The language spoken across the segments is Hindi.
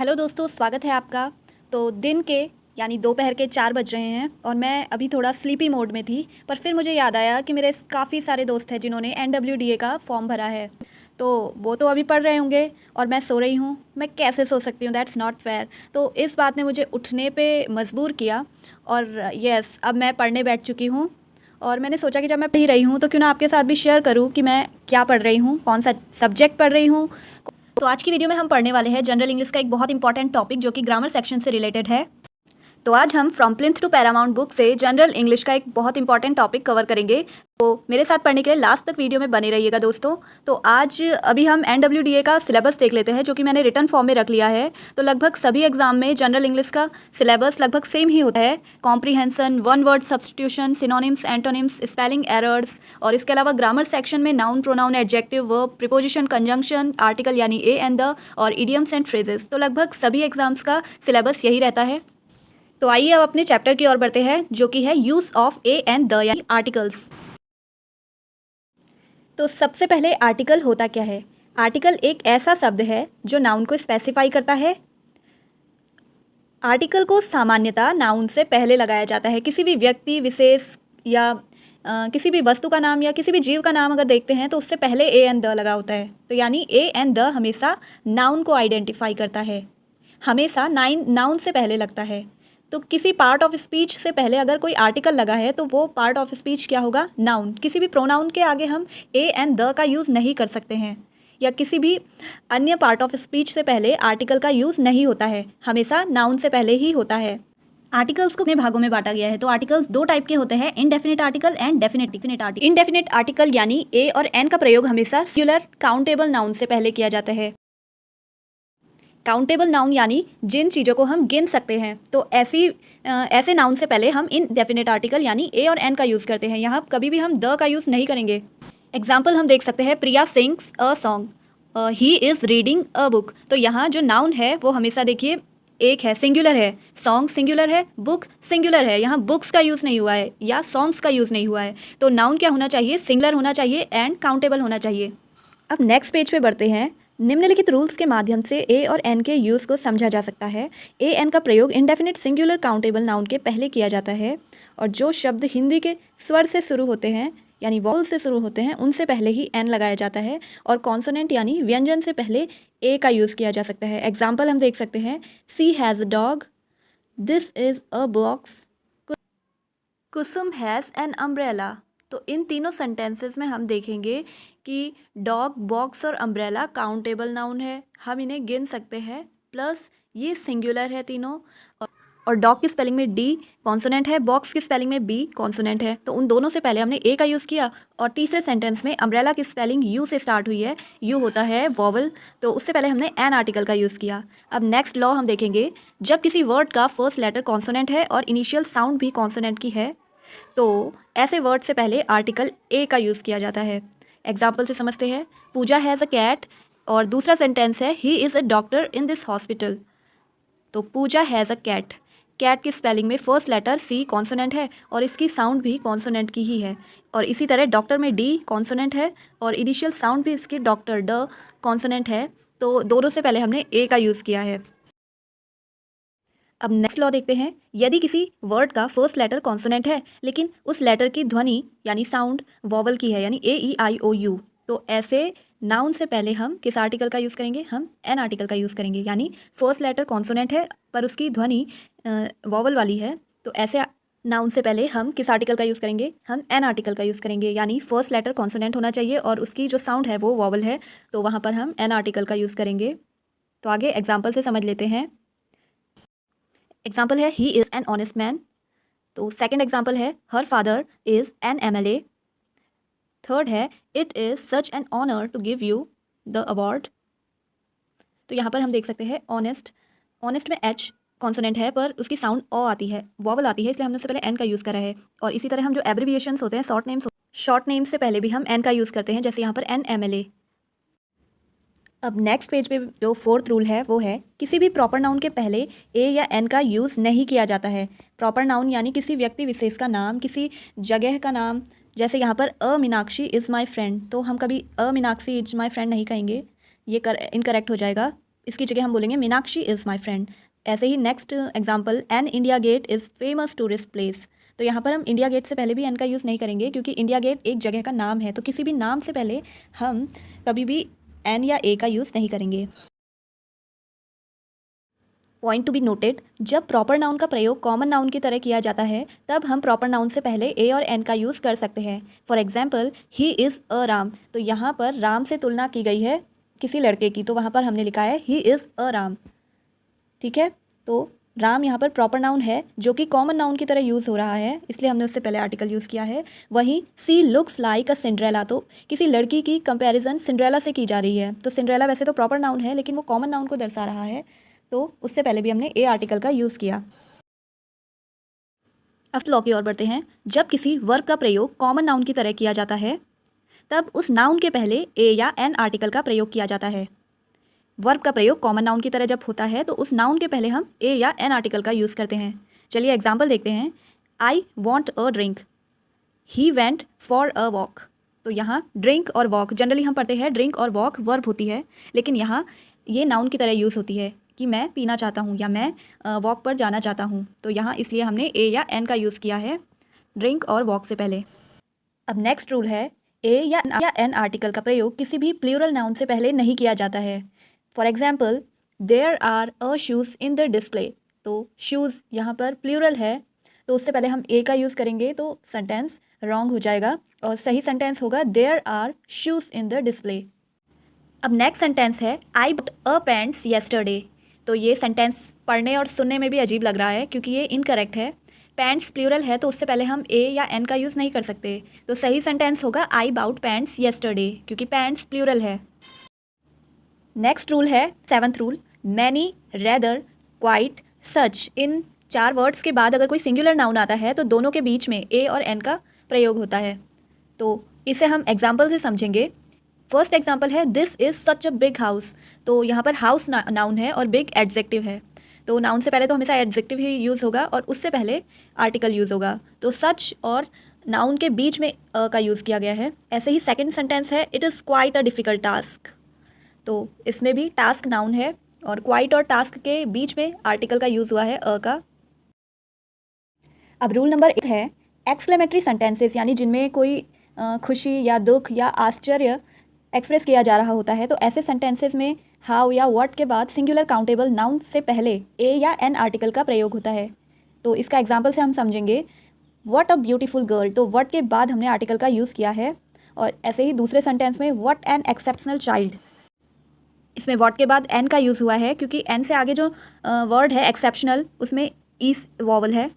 हेलो दोस्तों, स्वागत है आपका। तो दिन के यानी दोपहर के 4 बज रहे हैं और मैं अभी थोड़ा स्लीपी मोड में थी, पर फिर मुझे याद आया कि मेरे काफ़ी सारे दोस्त हैं जिन्होंने NWDA का फॉर्म भरा है। तो वो तो अभी पढ़ रहे होंगे और मैं सो रही हूँ। मैं कैसे सो सकती हूँ? That's not fair. तो इस बात ने मुझे उठने पे मजबूर किया और यस, अब मैं पढ़ने बैठ चुकी हूँ। और मैंने सोचा कि जब मैं पढ़ रही हूँ तो क्यों ना आपके साथ भी शेयर करूँ कि मैं क्या पढ़ रही हूँ, कौन सा सब्जेक्ट पढ़ रही हूँ। तो आज की वीडियो में हम पढ़ने वाले हैं जनरल इंग्लिश का एक बहुत इंपॉर्टेंट टॉपिक जो कि ग्रामर सेक्शन से रिलेटेड है। तो आज हम from plinth to Paramount book से जनरल इंग्लिश का एक बहुत इंपॉर्टेंट टॉपिक कवर करेंगे। तो मेरे साथ पढ़ने के लिए लास्ट तक वीडियो में बने रहिएगा दोस्तों। तो आज अभी हम NWDA का सिलेबस देख लेते हैं जो कि मैंने रिटन फॉर्म में रख लिया है। तो लगभग सभी एग्जाम में जनरल इंग्लिश का सिलेबस लगभग सेम ही होता है। Comprehension, one word substitution, synonyms, antonyms, spelling errors और इसके अलावा ग्रामर सेक्शन में noun, pronoun, adjective, verb, preposition, conjunction, article यानी ए एंड द और इडियम्स एंड फ्रेजेस। तो लगभग सभी एग्जाम्स का सिलेबस यही रहता है। तो आइए अब अपने चैप्टर की ओर बढ़ते हैं जो कि है use of A and the यानी आर्टिकल्स। तो सबसे पहले आर्टिकल होता क्या है? आर्टिकल एक ऐसा शब्द है जो नाउन को स्पेसिफाई करता है। आर्टिकल को सामान्यतः नाउन से पहले लगाया जाता है। किसी भी व्यक्ति विशेष या किसी भी वस्तु का नाम या किसी भी जीव का नाम अगर देखते हैं तो उससे पहले ए एंड द लगा होता है। तो यानी ए एंड द हमेशा नाउन को आइडेंटिफाई करता है, हमेशा नाउन से पहले लगता है। तो किसी पार्ट ऑफ स्पीच से पहले अगर कोई आर्टिकल लगा है तो वो पार्ट ऑफ स्पीच क्या होगा? नाउन। किसी भी प्रोनाउन के आगे हम ए एंड द का यूज़ नहीं कर सकते हैं, या किसी भी अन्य पार्ट ऑफ स्पीच से पहले आर्टिकल का यूज़ नहीं होता है, हमेशा नाउन से पहले ही होता है। आर्टिकल्स को कितने भागों में बांटा गया है? तो आर्टिकल्स दो टाइप के होते हैं, indefinite article and definite article. Indefinite article यानी ए और एन का प्रयोग हमेशा सिंगुलर काउंटेबल नाउन से पहले किया जाता है। काउंटेबल नाउन यानी जिन चीज़ों को हम गिन सकते हैं। तो ऐसे नाउन से पहले हम इनडेफिनिट आर्टिकल यानी ए और एन का यूज़ करते हैं। यहाँ कभी भी हम द का यूज़ नहीं करेंगे। एग्जाम्पल हम देख सकते हैं, Priya sings a song, he is reading a book. तो यहाँ जो नाउन है वो हमेशा देखिए एक है, सिंगुलर है। सॉन्ग सिंगुलर है, बुक सिंगुलर है। यहाँ बुक्स का यूज़ नहीं हुआ है या सॉन्ग्स का यूज़ नहीं हुआ है। तो नाउन क्या होना चाहिए? सिंगुलर होना चाहिए एंड काउंटेबल होना चाहिए। अब नेक्स्ट पेज पे बढ़ते हैं। निम्नलिखित रूल्स के माध्यम से ए और एन के यूज़ को समझा जा सकता है। ए एन का प्रयोग इंडेफिनिट सिंगुलर काउंटेबल नाउन के पहले किया जाता है और जो शब्द हिंदी के स्वर से शुरू होते हैं यानी वॉवल से शुरू होते हैं उनसे पहले ही एन लगाया जाता है और कॉन्सोनेंट यानी व्यंजन से पहले ए का यूज़ किया जा सकता है। एग्जाम्पल हम देख सकते हैं, she has a dog, this is a box, Kusum has an umbrella. तो इन तीनों सेंटेंसेस में हम देखेंगे कि डॉग, बॉक्स और अम्ब्रेला काउंटेबल नाउन है, हम इन्हें गिन सकते हैं, प्लस ये सिंगुलर है तीनों। और डॉग की स्पेलिंग में डी कॉन्सोनेंट है, बॉक्स की स्पेलिंग में बी कॉन्सोनेंट है। तो उन दोनों से पहले हमने ए का यूज़ किया। और तीसरे सेंटेंस में अम्ब्रेला की स्पेलिंग यू से स्टार्ट हुई है, यू होता है वॉवल, तो उससे पहले हमने एन आर्टिकल का यूज़ किया। अब नेक्स्ट लॉ हम देखेंगे, जब किसी वर्ड का फर्स्ट लेटर कॉन्सोनेंट है और इनिशियल साउंड भी कॉन्सोनेंट की है तो ऐसे वर्ड से पहले आर्टिकल ए का यूज़ किया जाता है। एग्जाम्पल से समझते हैं, पूजा हैज़ अ कैट और दूसरा सेंटेंस है, he is a doctor in this hospital. तो पूजा हैज़ अ कैट, कैट की स्पेलिंग में फर्स्ट लेटर सी कॉन्सोनेंट है और इसकी साउंड भी कॉन्सोनेंट की ही है। और इसी तरह डॉक्टर में डी कॉन्सोनेंट है और इनिशियल साउंड भी इसकी डॉक्टर ड कॉन्सोनेंट है। तो दोनों से पहले हमने ए का यूज़ किया है। अब नेक्स्ट लॉ देखते हैं, यदि किसी वर्ड का फर्स्ट लेटर कॉन्सोनेंट है लेकिन उस लेटर की ध्वनि यानी साउंड वॉवल की है यानी ए ई आई ओ यू, तो ऐसे नाउन से पहले हम किस आर्टिकल का यूज़ करेंगे? हम एन आर्टिकल का यूज़ करेंगे। यानी फर्स्ट लेटर कॉन्सोनेंट है पर उसकी ध्वनि वॉवल वाली है, तो ऐसे नाउन से पहले हम किस आर्टिकल का यूज़ करेंगे? हम एन आर्टिकल का यूज़ करेंगे। यानी फर्स्ट लेटर कॉन्सोनेंट होना चाहिए और उसकी जो साउंड है वो वॉवल है, तो वहाँ पर हम एन आर्टिकल का यूज़ करेंगे। तो आगे एग्जाम्पल से समझ लेते हैं। एग्जाम्पल है, he is an honest man. तो सेकंड एग्जाम्पल है, her father is an MLA। Third है, it is such an honour to give you the award. तो यहाँ पर हम देख सकते हैं ऑनेस्ट, ऑनेस्ट में एच कॉन्सोनेंट है पर उसकी साउंड ओ आती है, वॉवल आती है, इसलिए हमने उससे पहले एन का यूज़ करा है। और इसी तरह हम जो एब्रिविएशंस होते हैं, शॉर्ट नेम्स से पहले भी हम एन का यूज़ करते हैं, जैसे यहाँ पर एन MLA। अब नेक्स्ट पेज पे जो फोर्थ रूल है वो है, किसी भी प्रॉपर नाउन के पहले ए या एन का यूज़ नहीं किया जाता है। प्रॉपर नाउन यानी किसी व्यक्ति विशेष का नाम, किसी जगह का नाम, जैसे यहाँ पर अ मीनाक्षी इज़ माई फ्रेंड, तो हम कभी अ मीनाक्षी इज माई फ्रेंड नहीं कहेंगे, ये इनकरेक्ट हो जाएगा। इसकी जगह हम बोलेंगे मीनाक्षी इज़ माई फ्रेंड। ऐसे ही next example, an India Gate is famous tourist place. तो यहाँ पर हम इंडिया गेट से पहले भी एन का यूज़ नहीं करेंगे, क्योंकि इंडिया गेट एक जगह का नाम है, तो किसी भी नाम से पहले हम कभी भी एन या ए का यूज़ नहीं करेंगे। पॉइंट टू बी नोटेड, जब प्रॉपर नाउन का प्रयोग कॉमन नाउन की तरह किया जाता है तब हम प्रॉपर नाउन से पहले ए और एन का यूज़ कर सकते हैं। For example, he is a Ram, तो यहाँ पर राम से तुलना की गई है किसी लड़के की, तो वहाँ पर हमने लिखा है ही इज़ अ राम। ठीक है, तो राम यहाँ पर प्रॉपर नाउन है जो कि कॉमन नाउन की तरह यूज़ हो रहा है, इसलिए हमने उससे पहले आर्टिकल यूज़ किया है। वहीं सी लुक्स लाइक अ सिंड्रेला, तो किसी लड़की की कंपैरिजन सिंड्रेला से की जा रही है, तो सिंड्रेला वैसे तो प्रॉपर नाउन है लेकिन वो कॉमन नाउन को दर्शा रहा है, तो उससे पहले भी हमने ए आर्टिकल का यूज़ किया। अब लॉ की ओर बढ़ते हैं। जब किसी वर्ब का प्रयोग कॉमन नाउन की तरह किया जाता है तब उस नाउन के पहले ए या एन आर्टिकल का प्रयोग किया जाता है। वर्ब का प्रयोग कॉमन नाउन की तरह जब होता है तो उस नाउन के पहले हम ए या एन आर्टिकल का यूज़ करते हैं। चलिए एग्जाम्पल देखते हैं। I want a drink, he went for a walk. तो यहाँ ड्रिंक और वॉक, जनरली हम पढ़ते हैं ड्रिंक और वॉक वर्ब होती है, लेकिन यहाँ ये नाउन की तरह यूज़ होती है कि मैं पीना चाहता हूँ या मैं वॉक पर जाना चाहता हूँ, तो यहाँ इसलिए हमने ए या एन का यूज़ किया है ड्रिंक और वॉक से पहले। अब नेक्स्ट रूल है, ए या एन आर्टिकल का प्रयोग किसी भी प्लूरल नाउन से पहले नहीं किया जाता है। For example, there are a shoes in the display, तो शूज़ यहाँ पर प्लूरल है, तो उससे पहले हम ए का यूज़ करेंगे तो सेंटेंस रॉन्ग हो जाएगा और सही सेंटेंस होगा there are shoes in the display. अब नेक्स्ट सेंटेंस है, I bought a pants yesterday. तो ये सेंटेंस पढ़ने और सुनने में भी अजीब लग रहा है क्योंकि ये इनकरेक्ट है। पैंट्स प्लूरल है तो उससे पहले हम ए या एन का यूज़ नहीं कर सकते, तो सही सेंटेंस होगा आई बाउट पैंट्स येस्टरडे, क्योंकि पैंट्स प्लूरल है। नेक्स्ट रूल है seventh rule, many, rather, quite, such. इन चार वर्ड्स के बाद अगर कोई सिंगुलर नाउन आता है तो दोनों के बीच में ए और एन का प्रयोग होता है, तो इसे हम एग्जाम्पल से समझेंगे। फर्स्ट एग्जाम्पल है, this is such a big house. तो यहाँ पर हाउस नाउन है और बिग एडजेक्टिव है, तो नाउन से पहले तो हमेशा एडजेक्टिव ही यूज़ होगा और उससे पहले आर्टिकल यूज़ होगा, तो सच और नाउन के बीच में का यूज़ किया गया है। ऐसे ही सेकंड सेंटेंस है, it is quite a difficult task. तो इसमें भी टास्क नाउन है और क्वाइट और टास्क के बीच में आर्टिकल का यूज़ हुआ है का। अब रूल नंबर 1 है, एक्सक्लेमेटरी सेंटेंसेस, यानी जिनमें कोई खुशी या दुख या आश्चर्य एक्सप्रेस किया जा रहा होता है, तो ऐसे सेंटेंसेस में हाउ या व्हाट के बाद सिंगुलर काउंटेबल नाउन से पहले ए या एन आर्टिकल का प्रयोग होता है। तो इसका एग्जाम्पल से हम समझेंगे, व्हाट अ ब्यूटीफुल गर्ल, तो व्हाट के बाद हमने आर्टिकल का यूज़ किया है। और ऐसे ही दूसरे सेंटेंस में, व्हाट एन एक्सेप्शनल चाइल्ड, इसमें व्हाट के बाद एन का यूज़ हुआ है क्योंकि एन से आगे जो वर्ड है एक्सेप्शनल उसमें ईस वॉवल है।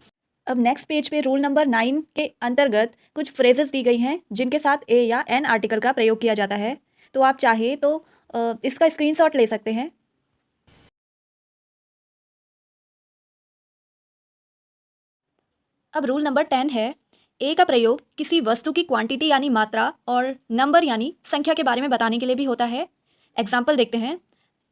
अब नेक्स्ट पेज पे रूल नंबर 9 के अंतर्गत कुछ फ्रेजेस दी गई हैं जिनके साथ ए या एन आर्टिकल का प्रयोग किया जाता है, तो आप चाहे तो इसका स्क्रीनशॉट ले सकते हैं। अब रूल नंबर 10 है, ए का प्रयोग किसी वस्तु की क्वांटिटी यानी मात्रा और नंबर यानी संख्या के बारे में बताने के लिए भी होता है। एग्जाम्पल देखते हैं,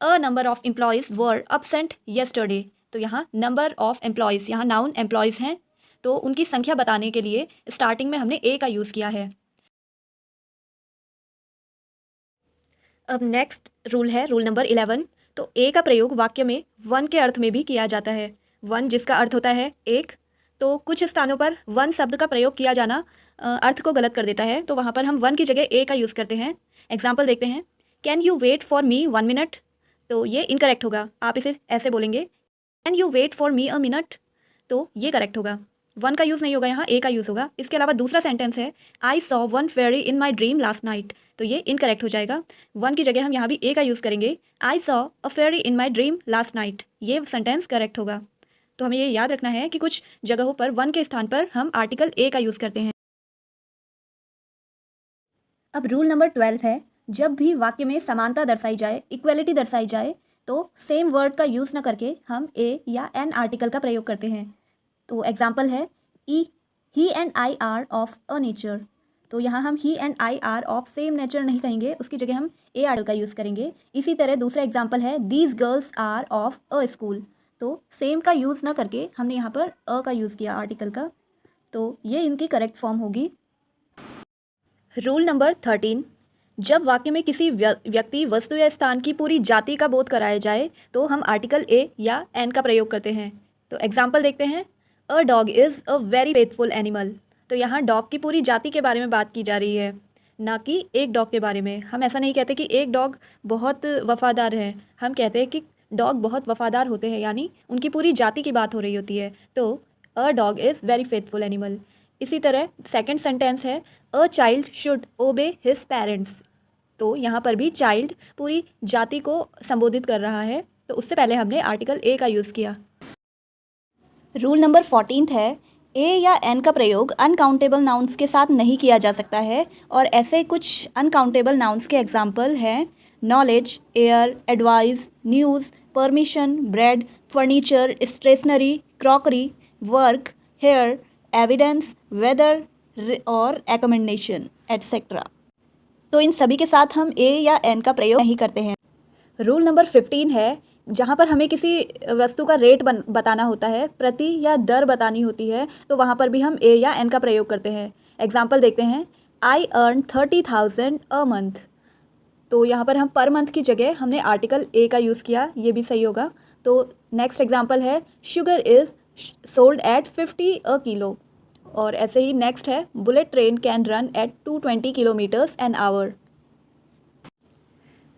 a number of employees were absent yesterday। तो यहाँ नंबर ऑफ एम्प्लॉयज़, यहाँ नाउन एम्प्लॉयज़ हैं, तो उनकी संख्या बताने के लिए स्टार्टिंग में हमने ए का यूज़ किया है। अब नेक्स्ट रूल है रूल नंबर 11। तो ए का प्रयोग वाक्य में वन के अर्थ में भी किया जाता है। वन जिसका अर्थ होता है एक, तो कुछ स्थानों पर वन शब्द का प्रयोग किया जाना अर्थ को गलत कर देता है, तो वहाँ पर हम वन की जगह ए का यूज़ करते हैं। एग्जाम्पल देखते हैं, can you wait for me 1 minute. तो ये इनकरेक्ट होगा, आप इसे ऐसे बोलेंगे, can you wait for me a minute, तो ये करेक्ट होगा। वन का यूज़ नहीं होगा, यहाँ ए का यूज़ होगा। इसके अलावा दूसरा सेंटेंस है, I saw one fairy in my dream last night. तो ये इनकरेक्ट हो जाएगा, वन की जगह हम यहाँ भी ए का यूज़ करेंगे, I saw a fairy in my dream last night, ये सेंटेंस करेक्ट होगा। तो हमें ये याद रखना है कि कुछ जगहों पर वन के स्थान पर हम आर्टिकल ए का यूज़ करते हैं। अब रूल नंबर 12 है, जब भी वाक्य में समानता दर्शाई जाए, इक्वलिटी दर्शाई जाए, तो सेम वर्ड का यूज़ न करके हम ए या एन आर्टिकल का प्रयोग करते हैं। तो एग्जाम्पल है, ई he and I are of a nature. तो यहाँ हम he and I are of same nature नहीं कहेंगे, उसकी जगह हम ए आर्टिकल का यूज़ करेंगे। इसी तरह दूसरा एग्जाम्पल है, these girls are of a school. तो सेम का यूज़ ना करके हमने यहाँ पर अ का यूज़ किया आर्टिकल का, तो ये इनकी करेक्ट फॉर्म होगी। रूल नंबर 13, जब वाक्य में किसी व्यक्ति, वस्तु या स्थान की पूरी जाति का बोध कराया जाए तो हम आर्टिकल ए या एन का प्रयोग करते हैं। तो एग्जाम्पल देखते हैं। A dog is a very faithful animal. तो यहाँ डॉग की पूरी जाति के बारे में बात की जा रही है, ना कि एक डॉग के बारे में। हम ऐसा नहीं कहते कि एक डॉग बहुत वफादार है, हम कहते हैं कि डॉग बहुत वफादार होते हैं, यानी उनकी पूरी जाति की बात हो रही होती है। तो a dog is very faithful animal. इसी तरह सेकंड सेंटेंस है, अ चाइल्ड शुड ओबे हिज पेरेंट्स। तो यहाँ पर भी चाइल्ड पूरी जाति को संबोधित कर रहा है, तो उससे पहले हमने आर्टिकल ए का यूज़ किया। रूल नंबर 14 है, ए या एन का प्रयोग अनकाउंटेबल नाउन्स के साथ नहीं किया जा सकता है। और ऐसे कुछ अनकाउंटेबल नाउन्स के एग्जाम्पल हैं knowledge, air, advice, news, permission, bread, furniture, stationery, crockery, work, hair, evidence, weather और एकमेंडेशन एट्सेट्रा। तो इन सभी के साथ हम ए या एन का प्रयोग नहीं करते हैं। रूल नंबर 15 है, जहाँ पर हमें किसी वस्तु का रेट बताना होता है, प्रति या दर बतानी होती है, तो वहाँ पर भी हम ए या एन का प्रयोग करते हैं। एग्जाम्पल देखते हैं। I earn 30,000 a month. तो यहाँ पर हम पर मंथ की जगह हमने आर्टिकल ए का यूज़ किया, ये भी सही होगा। तो नेक्स्ट एग्जाम्पल है, sugar is sold at 50 a kilo. और ऐसे ही नेक्स्ट है, bullet train can run at 220 kilometres an hour.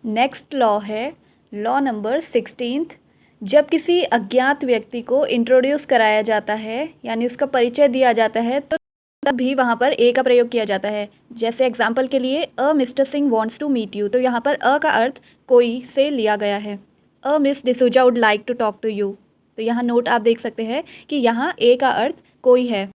Next law है लॉ नंबर 16। जब किसी अज्ञात व्यक्ति को इंट्रोड्यूस कराया जाता है, यानी उसका परिचय दिया जाता है, तो तब भी वहाँ पर ए का प्रयोग किया जाता है। जैसे एग्जाम्पल के लिए, a mister Singh wants to meet you. तो यहाँ पर अ का अर्थ कोई से लिया गया है। A Miss D'Souza would like to talk to you. तो यहाँ नोट आप देख सकते हैं कि यहाँ ए का अर्थ कोई है।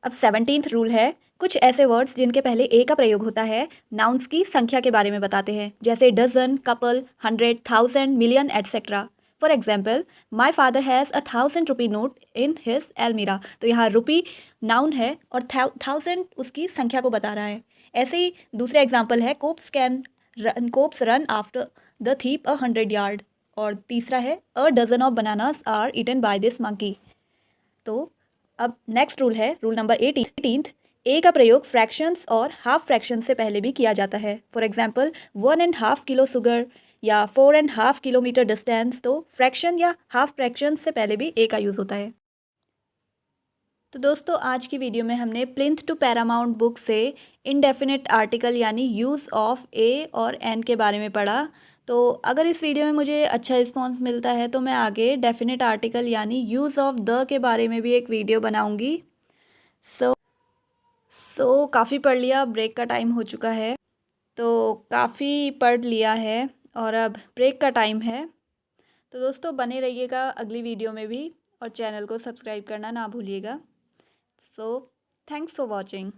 अब 17th रूल है, कुछ ऐसे वर्ड्स जिनके पहले ए का प्रयोग होता है नाउन्स की संख्या के बारे में बताते हैं, जैसे dozen, couple, 100, 1000, million etcetera. For example, my father has a 1000 rupee note in his almirah. तो यहाँ रुपी नाउन है और 1000 उसकी संख्या को बता रहा है। ऐसे ही दूसरा एग्जाम्पल है, cops run after the thief 100 yard. और तीसरा है, a dozen of bananas are eaten by this monkey. तो अब नेक्स्ट रूल है रूल नंबर 18। ए का प्रयोग फ्रैक्शंस और हाफ फ्रैक्शन से पहले भी किया जाता है। फॉर एग्जाम्पल, 1.5 किलो शुगर या 4.5 किलोमीटर डिस्टेंस। तो फ्रैक्शन या हाफ फ्रैक्शन से पहले भी ए का यूज़ होता है। तो दोस्तों, आज की वीडियो में हमने प्लिंथ टू पैरामाउंट बुक से इनडेफिनिट आर्टिकल यानी यूज़ ऑफ ए और एन के बारे में पढ़ा। तो अगर इस वीडियो में मुझे अच्छा रिस्पॉन्स मिलता है तो मैं आगे डेफिनेट आर्टिकल यानी यूज़ ऑफ द के बारे में भी एक वीडियो बनाऊंगी। सो काफ़ी पढ़ लिया, ब्रेक का टाइम हो चुका है। तो काफ़ी पढ़ लिया है और अब ब्रेक का टाइम है। तो दोस्तों, बने रहिएगा अगली वीडियो में भी और चैनल को सब्सक्राइब करना ना भूलिएगा। So thanks for watching.